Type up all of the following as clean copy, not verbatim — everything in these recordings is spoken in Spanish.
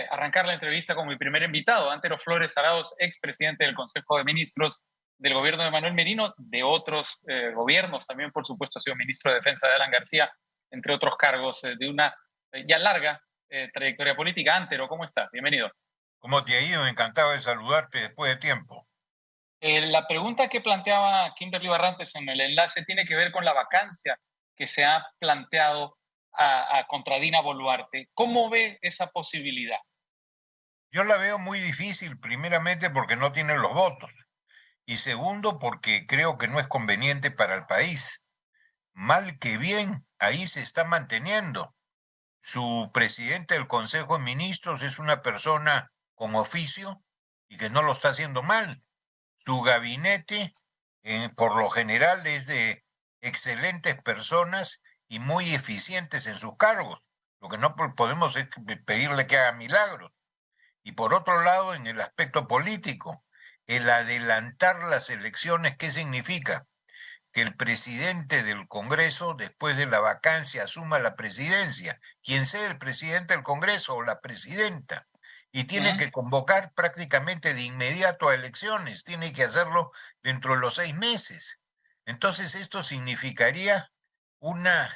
arrancar la entrevista con mi primer invitado, Antero Flores Arauz, expresidente del Consejo de Ministros del gobierno de Manuel Merino, de otros gobiernos también, por supuesto, ha sido ministro de Defensa de Alan García, entre otros cargos de una ya larga trayectoria política. Antero, ¿cómo estás? Bienvenido. ¿Cómo te ha ido? Encantado de saludarte después de tiempo. La pregunta que planteaba Kimberly Barrantes en el enlace tiene que ver con la vacancia que se ha planteado contra Dina Boluarte. ¿Cómo ve esa posibilidad? Yo la veo muy difícil, primeramente porque no tiene los votos y segundo porque creo que no es conveniente para el país. Mal que bien, ahí se está manteniendo. Su presidente del Consejo de Ministros es una persona con oficio y que no lo está haciendo mal. Su gabinete, por lo general, es de excelentes personas y muy eficientes en sus cargos. Lo que no podemos es pedirle que haga milagros. Y por otro lado, en el aspecto político, el adelantar las elecciones, ¿qué significa? Que el presidente del Congreso, después de la vacancia, asuma la presidencia, quien sea el presidente del Congreso o la presidenta, y tiene Ujú. que convocar prácticamente de inmediato a elecciones, tiene que hacerlo dentro de los 6 meses. Entonces esto significaría una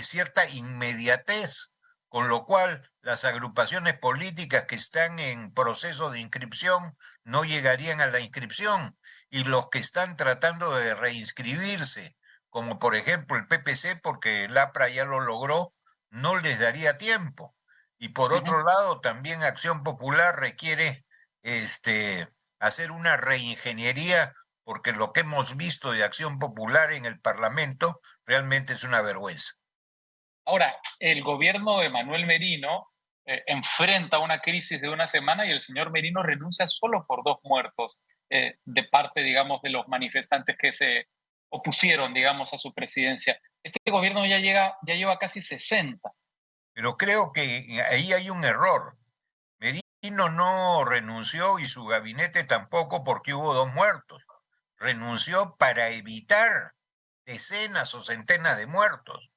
cierta inmediatez, con lo cual las agrupaciones políticas que están en proceso de inscripción no llegarían a la inscripción y los que están tratando de reinscribirse, como por ejemplo el PPC, porque el APRA ya lo logró, no les daría tiempo. Y por Ujú. otro lado, también Acción Popular requiere hacer una reingeniería, porque lo que hemos visto de Acción Popular en el Parlamento realmente es una vergüenza. Ahora, el gobierno de Manuel Merino enfrenta una crisis de una semana y el señor Merino renuncia solo por 2 muertos de parte, digamos, de los manifestantes que se opusieron, digamos, a su presidencia. Este gobierno ya lleva casi 60. Pero creo que ahí hay un error. Merino no renunció y su gabinete tampoco porque hubo 2 muertos. Renunció para evitar decenas o centenas de muertos,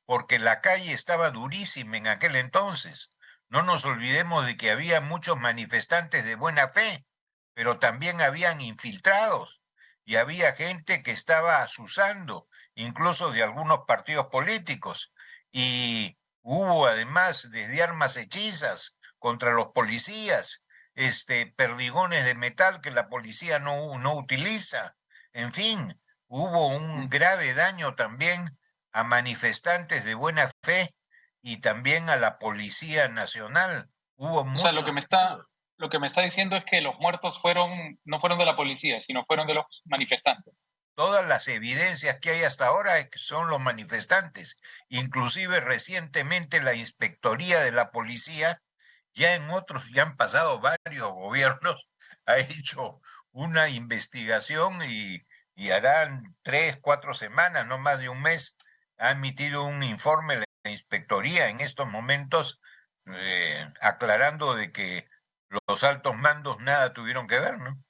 porque la calle estaba durísima en aquel entonces. No nos olvidemos de que había muchos manifestantes de buena fe, pero también habían infiltrados y había gente que estaba asusando, incluso de algunos partidos políticos. Y hubo además desde armas hechizas contra los policías, perdigones de metal que la policía no utiliza. En fin, hubo un grave daño también a manifestantes de buena fe y también a la Policía Nacional. Hubo O sea, muchos heridos. lo que me está diciendo es que los muertos no fueron de la policía, sino fueron de los manifestantes. Todas las evidencias que hay hasta ahora son los manifestantes. Inclusive recientemente la Inspectoría de la Policía, ya han pasado varios gobiernos, ha hecho una investigación y harán 3, 4 semanas, no más de un mes, ha emitido un informe la Inspectoría en estos momentos aclarando de que los altos mandos nada tuvieron que ver, ¿no?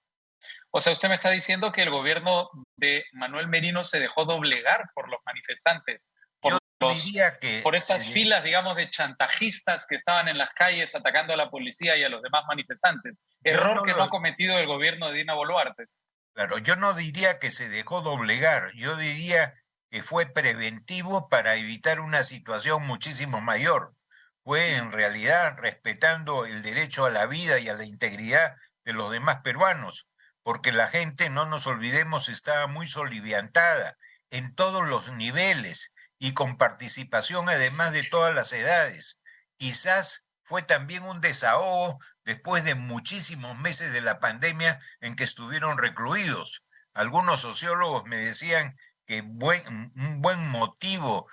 O sea, usted me está diciendo que el gobierno de Manuel Merino se dejó doblegar por los manifestantes, Yo por diría que por estas filas, digamos, de chantajistas que estaban en las calles atacando a la policía y a los demás manifestantes. yo Error no que no lo, ha cometido el gobierno de Dina Boluarte. claro, yo no diría que se dejó doblegar, yo diría que fue preventivo para evitar una situación muchísimo mayor. Fue Mm. en realidad respetando el derecho a la vida y a la integridad de los demás peruanos, porque la gente, no nos olvidemos, estaba muy soliviantada en todos los niveles y con participación además de todas las edades. Quizás fue también un desahogo después de muchísimos meses de la pandemia en que estuvieron recluidos. Algunos sociólogos me decían que un buen motivo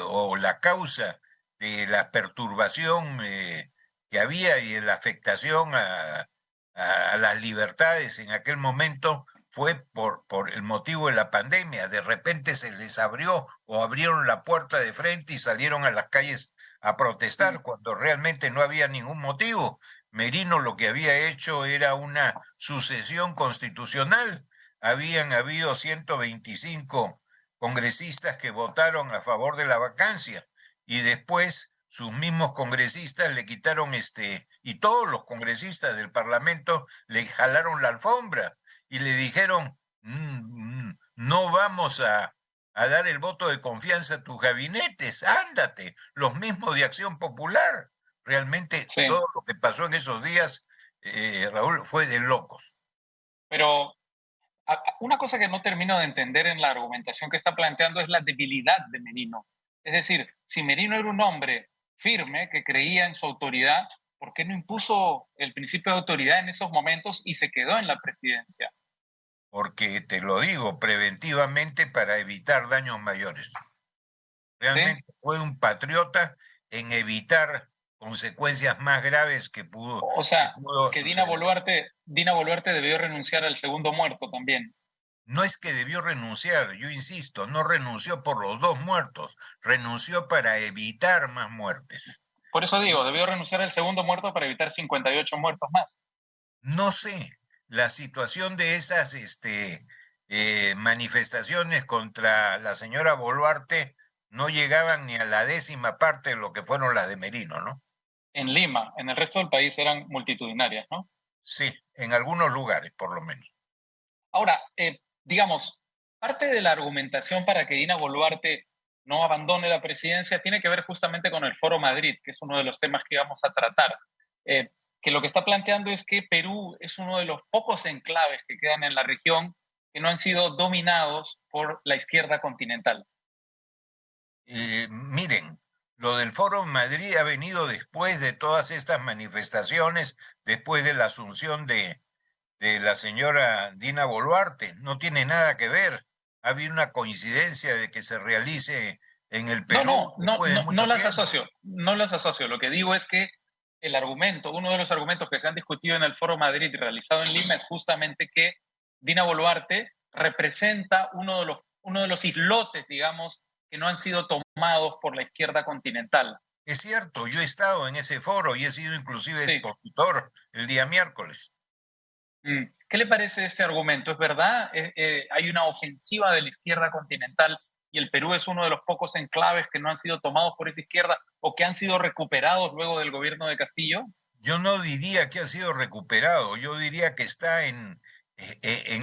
o la causa de la perturbación que había y de la afectación a las libertades en aquel momento fue por el motivo de la pandemia. De repente se les abrió o abrieron la puerta de frente y salieron a las calles a Mm. protestar cuando realmente no había ningún motivo. Merino lo que había hecho era una sucesión constitucional. Habían habido 125 congresistas que votaron a favor de la vacancia y después sus mismos congresistas le quitaron y todos los congresistas del Parlamento le jalaron la alfombra y le dijeron, no vamos a dar el voto de confianza a tus gabinetes, ándate, los mismos de Acción Popular. Realmente Sí, todo lo que pasó en esos días, Raúl, fue de locos. pero una cosa que no termino de entender en la argumentación que está planteando es la debilidad de Merino. Es decir, si Merino era un hombre firme que creía en su autoridad, ¿por qué no impuso el principio de autoridad en esos momentos y se quedó en la presidencia? Porque te lo digo preventivamente para evitar daños mayores. ¿Sí? Realmente fue un patriota en evitar consecuencias más graves O que sea, pudo que suceder. Dina Boluarte debió renunciar al segundo muerto también. No es que debió renunciar, yo insisto, no renunció por los dos muertos, renunció para evitar más muertes. Por eso digo, debió renunciar al segundo muerto para evitar 58 muertos más. No sé, la situación de esas manifestaciones contra la señora Boluarte no llegaban ni a la 10ª parte de lo que fueron las de Merino, ¿no? En Lima, en el resto del país eran multitudinarias, ¿no? Sí, en algunos lugares, por lo menos. Ahora, digamos, parte de la argumentación para que Dina Boluarte no abandone la presidencia tiene que ver justamente con el Foro Madrid, que es uno de los temas que vamos a tratar. Eh, que lo que está planteando es que Perú es uno de los pocos enclaves que quedan en la región que no han sido dominados por la izquierda continental. Miren, lo del Foro Madrid ha venido después de todas estas manifestaciones, después de la asunción de la señora Dina Boluarte. No tiene nada que ver. Ha habido una coincidencia de que se realice en el No, Perú no, no, después de no, no mucho las tiempo. asocio, no las asocio. Lo que digo es que el argumento, uno de los argumentos que se han discutido en el Foro Madrid y realizado en Lima es justamente que Dina Boluarte representa uno de los islotes, digamos, que no han sido tomados por la izquierda continental. Es cierto, yo he estado en ese foro y he sido inclusive Sí. expositor el día miércoles. ¿Qué le parece este argumento? ¿Es verdad? ¿Hay una ofensiva de la izquierda continental y el Perú es uno de los pocos enclaves que no han sido tomados por esa izquierda o que han sido recuperados luego del gobierno de Castillo? Yo no diría que ha sido recuperado, yo diría que está en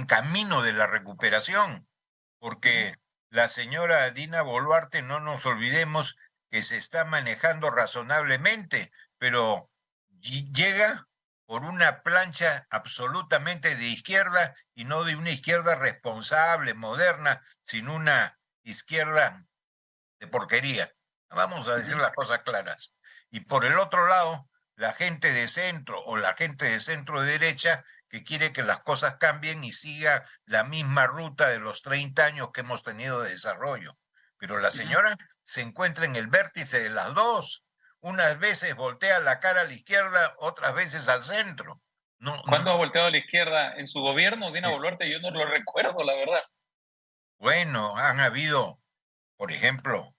camino de la recuperación, Ujú. porque la señora Dina Boluarte, no nos olvidemos que se está manejando razonablemente, pero llega por una plancha absolutamente de izquierda y no de una izquierda responsable, moderna, sino una izquierda de porquería. Vamos a decir Ujú. las cosas claras. Y por el otro lado, la gente de centro o la gente de centro derecha que quiere que las cosas cambien y siga la misma ruta de los 30 años que hemos tenido de desarrollo. Pero la Ujú. señora se encuentra en el vértice de las dos. Unas veces voltea la cara a la izquierda, otras veces al centro. No, ¿Cuándo no, ha volteado a la izquierda en su gobierno, Dina es, Boluarte? Yo no lo recuerdo, la verdad. bueno, han habido, por ejemplo,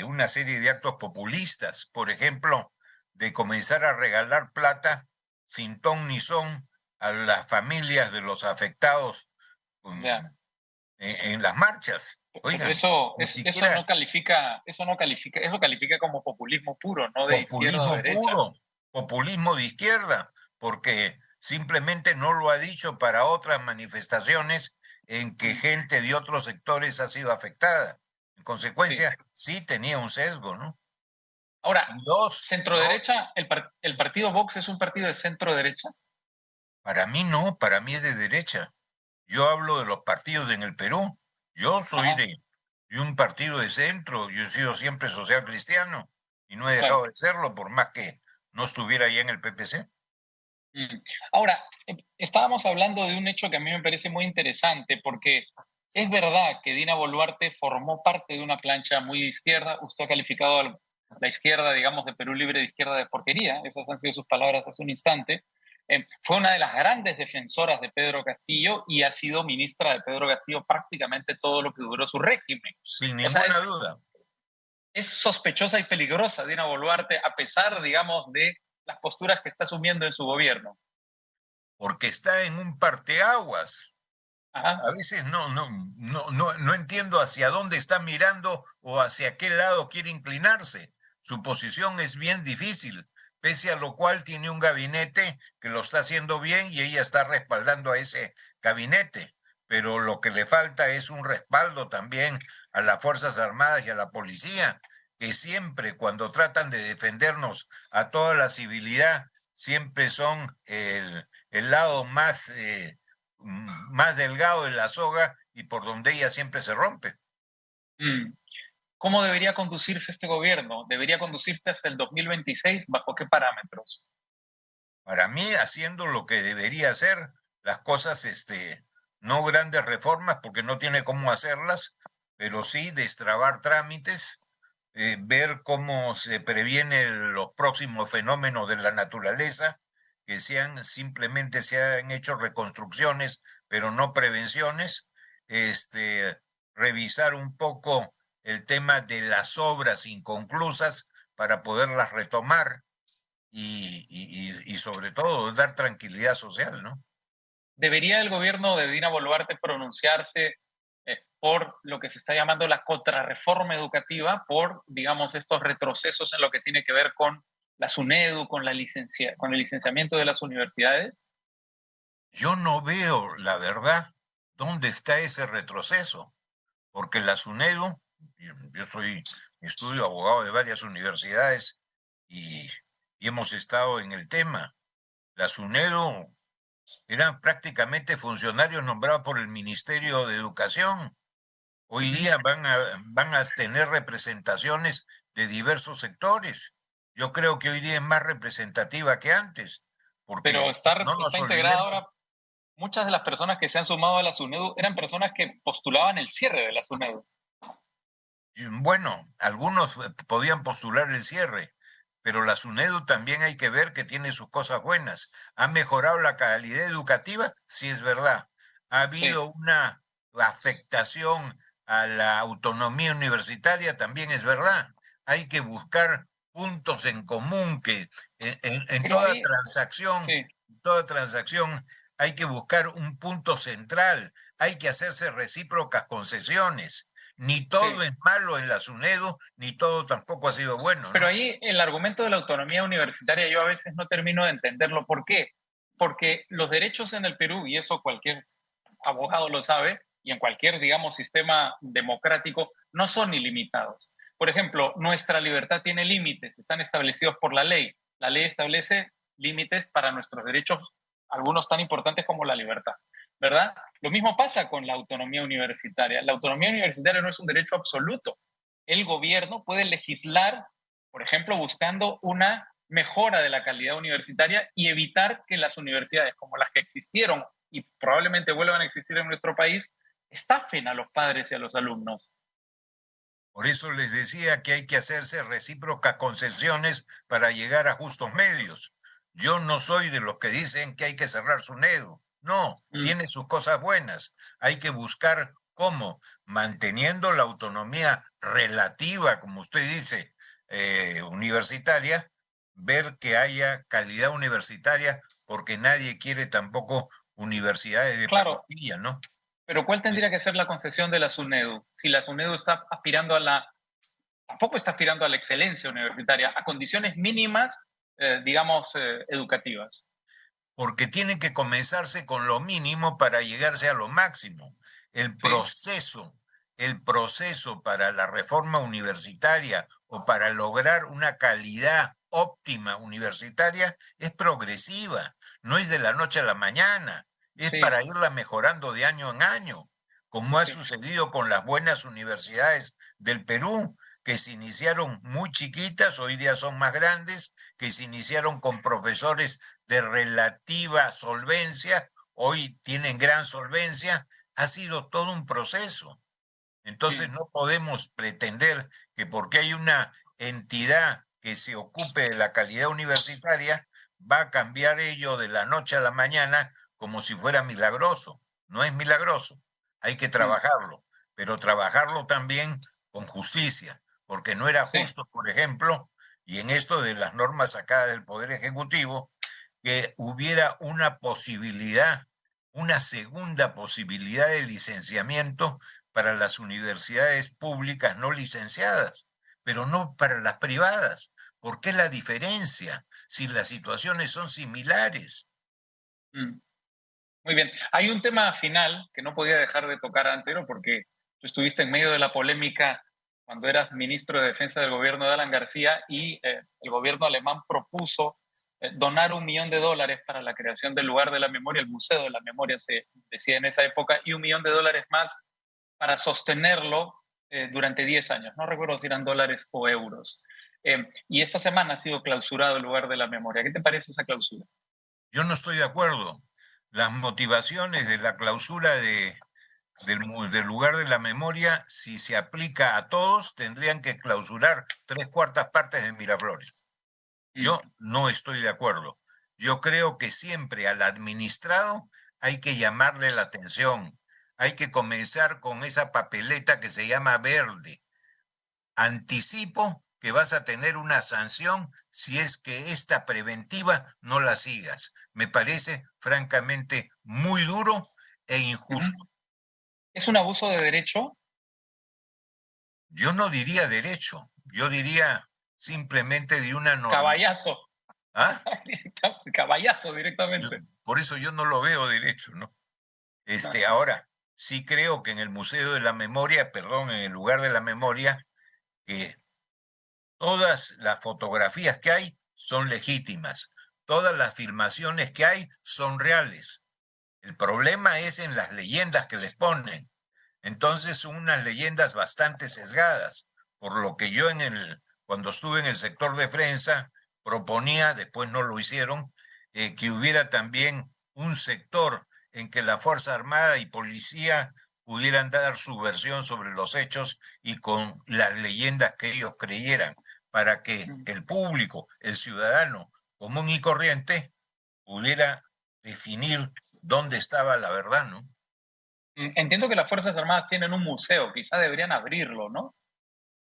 una serie de actos populistas, por ejemplo, de comenzar a regalar plata sin ton ni son a las familias de los afectados Ya. en las marchas. Pero Oigan, ni eso siquiera no califica, eso califica como populismo puro, no de izquierda o populismo derecha. puro, populismo de izquierda, porque simplemente no lo ha dicho para otras manifestaciones en que Mm. gente de otros sectores ha sido afectada. En Sí. consecuencia, sí tenía un sesgo, ¿no? Ahora, Y dos, centro-derecha, el partido Vox es un partido de centro-derecha. para mí no, para mí es de derecha. Yo hablo de los partidos en el Perú. Yo soy Ajá, de un partido de centro. Yo he sido siempre social cristiano y no he claro. dejado de serlo por más que no estuviera ya en el PPC. Mm. Ahora, estábamos hablando de un hecho que a mí me parece muy interesante, porque es verdad que Dina Boluarte formó parte de una plancha muy de izquierda. Usted ha calificado a la izquierda, digamos, de Perú Libre de izquierda de porquería. Esas han sido sus palabras hace un instante. Fue una de las grandes defensoras de Pedro Castillo y ha sido ministra de Pedro Castillo prácticamente todo lo que duró su régimen. Sin O sea, ninguna duda, es sospechosa y peligrosa Dina Boluarte, a pesar, digamos, de las posturas que está asumiendo en su gobierno. porque está en un parteaguas. Ajá. A veces no entiendo hacia dónde está mirando o hacia qué lado quiere inclinarse. Su posición es bien difícil, pese a lo cual tiene un gabinete que lo está haciendo bien y ella está respaldando a ese gabinete. Pero lo que le falta es un respaldo también a las Fuerzas Armadas y a la policía, que siempre cuando tratan de defendernos a toda la civilidad, siempre son el lado más delgado de la soga y por donde ella siempre se rompe. Mm. ¿Cómo debería conducirse este gobierno? ¿Debería conducirse hasta el 2026? ¿Bajo qué parámetros? Para mí, haciendo lo que debería hacer, las cosas, no grandes reformas, porque no tiene cómo hacerlas, pero sí destrabar trámites, ver cómo se previene los próximos fenómenos de la naturaleza, que simplemente se han hecho reconstrucciones, pero no prevenciones, revisar un poco el tema de las obras inconclusas para poderlas retomar y sobre todo dar tranquilidad social, ¿no? ¿Debería el gobierno de Dina Boluarte pronunciarse por lo que se está llamando la contrarreforma educativa, por, digamos, estos retrocesos en lo que tiene que ver con la SUNEDU, con con el licenciamiento de las universidades? Yo no veo, la verdad, dónde está ese retroceso, porque la SUNEDU, estudio abogado de varias universidades y, y hemos estado en el tema. La SUNEDU eran prácticamente funcionarios nombrados por el Ministerio de Educación. Hoy día van a tener representaciones de diversos sectores. Yo creo que hoy día es más representativa que antes, Pero porque está, no nos está integrada ahora. olvidemos. Muchas de las personas que se han sumado a la SUNEDU eran personas que postulaban el cierre de la SUNEDU. Bueno, algunos podían postular el cierre, pero la SUNEDU también hay que ver que tiene sus cosas buenas. ¿Ha mejorado la calidad educativa? Sí, es verdad. ¿Ha Sí, habido una afectación a la autonomía universitaria? También es verdad. Hay que buscar puntos en común que en pero ahí, sí, toda transacción hay que buscar un punto central. Hay que hacerse recíprocas concesiones. Ni todo sí. es malo en la SUNEDU, ni todo tampoco ha sido bueno, Pero ¿no? ahí el argumento de la autonomía universitaria yo a veces no termino de entenderlo. ¿Por qué? Porque los derechos en el Perú, y eso cualquier abogado lo sabe, y en cualquier, digamos, sistema democrático, no son ilimitados. Por ejemplo, nuestra libertad tiene límites, están establecidos por la ley. La ley establece límites para nuestros derechos, algunos tan importantes como la libertad, ¿verdad? Lo mismo pasa con la autonomía universitaria. La autonomía universitaria no es un derecho absoluto. El gobierno puede legislar, por ejemplo, buscando una mejora de la calidad universitaria y evitar que las universidades como las que existieron y probablemente vuelvan a existir en nuestro país estafen a los padres y a los alumnos. Por eso les decía que hay que hacerse recíprocas concesiones para llegar a justos medios. Yo no soy de los que dicen que hay que cerrar SUNEDU. No, Mm, tiene sus cosas buenas. Hay que buscar cómo, manteniendo la autonomía relativa, como usted dice, universitaria, ver que haya calidad universitaria, porque nadie quiere tampoco universidades de claro, paquetilla, ¿no? pero ¿cuál Eh, tendría que ser la concesión de la SUNEDU? Si la SUNEDU está aspirando a tampoco está aspirando a la excelencia universitaria, a condiciones mínimas, digamos, educativas. Porque tiene que comenzarse con lo mínimo para llegarse a lo máximo. El Sí, proceso, el proceso para la reforma universitaria o para lograr una calidad óptima universitaria es progresiva, no es de la noche a la mañana, es sí, para irla mejorando de año en año, como ha sí, sucedido con las buenas universidades del Perú, que se iniciaron muy chiquitas, hoy día son más grandes, que se iniciaron con profesores de relativa solvencia, hoy tienen gran solvencia, ha sido todo un proceso. Entonces sí, no podemos pretender que porque hay una entidad que se ocupe de la calidad universitaria, va a cambiar ello de la noche a la mañana como si fuera milagroso. No es milagroso, hay que mm, trabajarlo, pero trabajarlo también con justicia, porque no era sí, justo, por ejemplo, y en esto de las normas sacadas del Poder Ejecutivo, que hubiera una posibilidad, una segunda posibilidad de licenciamiento para las universidades públicas no licenciadas, pero no para las privadas. ¿Por qué la diferencia? si las situaciones son similares. Mm. Muy bien. Hay un tema final que no podía dejar de tocar, Antero, porque tú estuviste en medio de la polémica cuando eras ministro de Defensa del gobierno de Alan García y el gobierno alemán propuso donar $1 millón para la creación del lugar de la memoria, el Museo de la Memoria se decía en esa época, y $1 millón más para sostenerlo durante 10 años. No recuerdo si eran dólares o euros. Y esta semana ha sido clausurado el lugar de la memoria. ¿Qué te parece esa clausura? Yo no estoy de acuerdo. Las motivaciones de la clausura del lugar de la memoria, si se aplica a todos, tendrían que clausurar 3/4 partes de Miraflores. Mm. Yo no estoy de acuerdo. Yo creo que siempre al administrado hay que llamarle la atención. Hay que comenzar con esa papeleta que se llama verde. Anticipo que vas a tener una sanción si es que esta preventiva no la sigas. Me parece francamente muy duro e injusto. ¿Es un abuso de derecho? Yo no diría derecho, yo diría simplemente de una norma. Caballazo. ¿Ah? Caballazo directamente. Por eso yo no lo veo derecho, ¿no? Ahora, sí creo que en el Museo de la Memoria, perdón, en el lugar de la memoria, que todas las fotografías que hay son legítimas, todas las filmaciones que hay son reales. El problema es en las leyendas que les ponen. Entonces son unas leyendas bastante sesgadas, por lo que yo cuando estuve en el sector de prensa proponía, después no lo hicieron, que hubiera también un sector en que la Fuerza Armada y Policía pudieran dar su versión sobre los hechos y con las leyendas que ellos creyeran, para que el público, el ciudadano común y corriente, pudiera definir dónde estaba la verdad, ¿no? Entiendo que las Fuerzas Armadas tienen un museo, quizá deberían abrirlo, ¿no?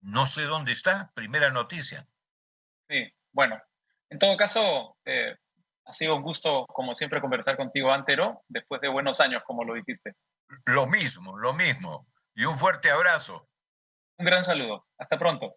No sé dónde está, primera noticia. Sí, bueno, en todo caso, ha sido un gusto, como siempre, conversar contigo, Antero, después de buenos años, como lo dijiste. Lo mismo, lo mismo. Y un fuerte abrazo. Un gran saludo. Hasta pronto.